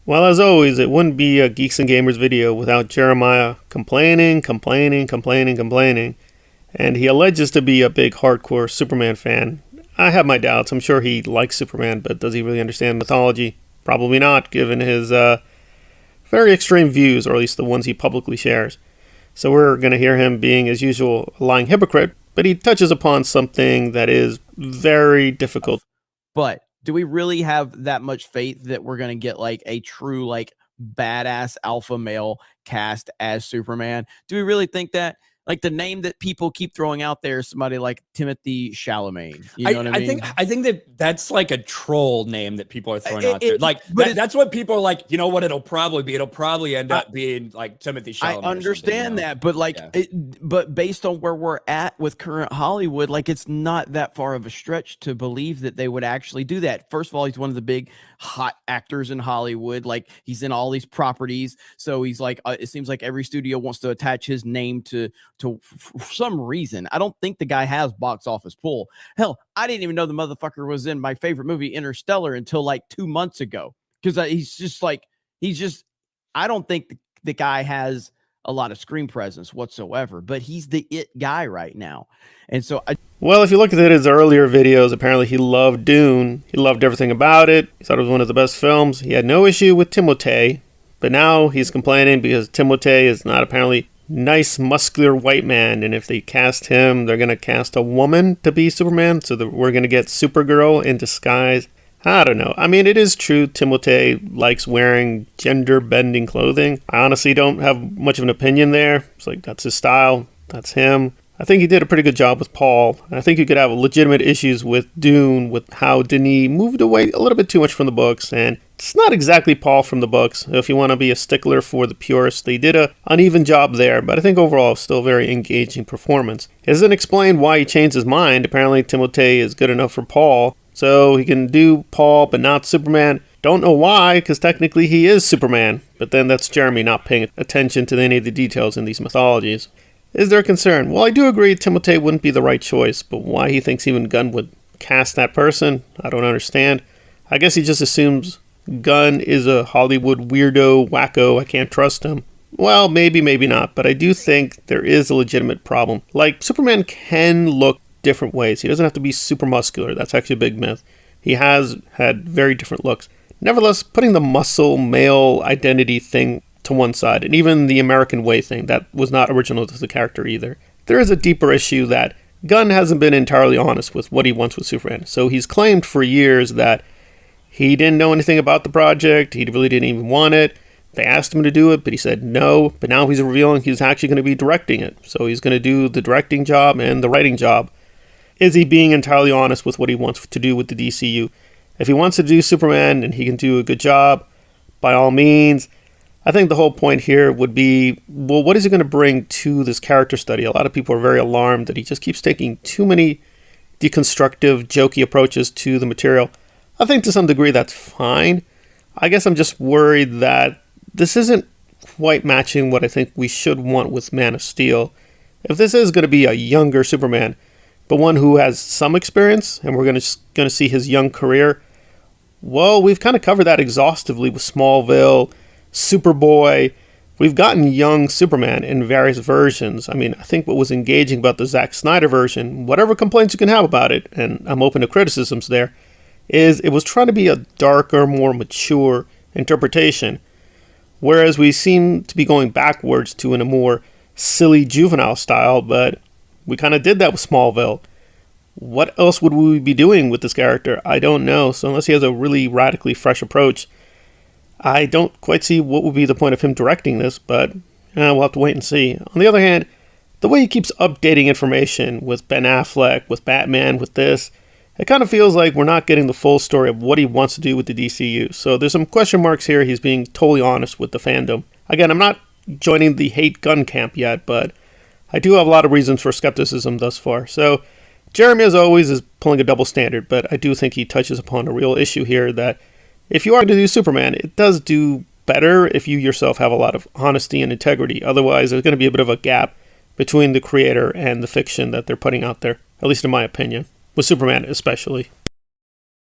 Well, as always, it wouldn't be a Geeks and Gamers video without Jeremiah complaining. And he alleges to be a big hardcore Superman fan. I have my doubts. I'm sure he likes Superman, but does he really understand mythology? Probably not, given his very extreme views, or at least the ones he publicly shares. So we're going to hear him being, as usual, a lying hypocrite, but he touches upon something that is very difficult. But do we really have that much faith that we're going to get like a true, like, badass alpha male cast as Superman? Do we really think that? Like, the name that people keep throwing out there is somebody like Timothy Chalamet. You know what I mean? I think that's like a troll name that people are throwing out there. Like, that's what people are like, you know what it'll probably be? It'll probably end up being like Timothy Chalamet. I understand that, but like, but based on where we're at with current Hollywood, like, it's not that far of a stretch to believe that they would actually do that. First of all, he's one of the big hot actors in Hollywood. Like, he's in all these properties. So he's like, it seems like every studio wants to attach his name to for some reason. I don't think the guy has box office pull. Hell, I didn't even know the motherfucker was in my favorite movie, Interstellar, until like 2 months ago. Because I don't think the guy has a lot of screen presence whatsoever, but he's the it guy right now. And so well, if you look at his earlier videos, apparently he loved Dune. He loved everything about it. He thought it was one of the best films. He had no issue with Timothée, but now he's complaining because Timothée is not apparently nice, muscular white man, and if they cast him, they're going to cast a woman to be Superman, so that we're going to get Supergirl in disguise. I don't know. I mean, it is true Timothée likes wearing gender-bending clothing. I honestly don't have much of an opinion there. It's like, that's his style. That's him. I think he did a pretty good job with Paul. I think you could have legitimate issues with Dune, with how Denis moved away a little bit too much from the books, and it's not exactly Paul from the books. If you want to be a stickler for the purists, they did an uneven job there, but I think overall still a very engaging performance. It doesn't explain why he changed his mind. Apparently Timothée is good enough for Paul, so he can do Paul but not Superman. Don't know why, because technically he is Superman, but then that's Jeremy not paying attention to any of the details in these mythologies. Is there a concern? Well, I do agree Timothée wouldn't be the right choice, but why he thinks even Gunn would cast that person, I don't understand. I guess he just assumes Gunn is a Hollywood weirdo, wacko, I can't trust him. Well, maybe, maybe not, but I do think there is a legitimate problem. Like, Superman can look different ways. He doesn't have to be super muscular. That's actually a big myth. He has had very different looks. Nevertheless, putting the muscle male identity thing to one side, and even the American way thing, that was not original to the character either. There is a deeper issue that Gunn hasn't been entirely honest with what he wants with Superman. So he's claimed for years that he didn't know anything about the project, he really didn't even want it. They asked him to do it, but he said no. But now he's revealing he's actually going to be directing it. So he's going to do the directing job and the writing job. Is he being entirely honest with what he wants to do with the DCU? If he wants to do Superman and he can do a good job, by all means. I think the whole point here would be, well, what is he going to bring to this character study? A lot of people are very alarmed that he just keeps taking too many deconstructive, jokey approaches to the material. I think to some degree that's fine. I guess I'm just worried that this isn't quite matching what I think we should want with Man of Steel. If this is going to be a younger Superman, but one who has some experience, and we're going to see his young career, well, we've kind of covered that exhaustively with Smallville, Superboy. We've gotten young Superman in various versions. I mean, I think what was engaging about the Zack Snyder version, whatever complaints you can have about it, and I'm open to criticisms there, is it was trying to be a darker, more mature interpretation, whereas we seem to be going backwards to in a more silly juvenile style, but we kind of did that with Smallville. What else would we be doing with this character? I don't know. So unless he has a really radically fresh approach, I don't quite see what would be the point of him directing this, but we'll have to wait and see. On the other hand, the way he keeps updating information with Ben Affleck, with Batman, with this, it kind of feels like we're not getting the full story of what he wants to do with the DCU. So there's some question marks here. He's being totally honest with the fandom. Again, I'm not joining the hate Gunn camp yet, but I do have a lot of reasons for skepticism thus far. So Jeremy, as always, is pulling a double standard, but I do think he touches upon a real issue here that if you are going to do Superman, it does do better if you yourself have a lot of honesty and integrity. Otherwise, there's going to be a bit of a gap between the creator and the fiction that they're putting out there, at least in my opinion, with Superman especially.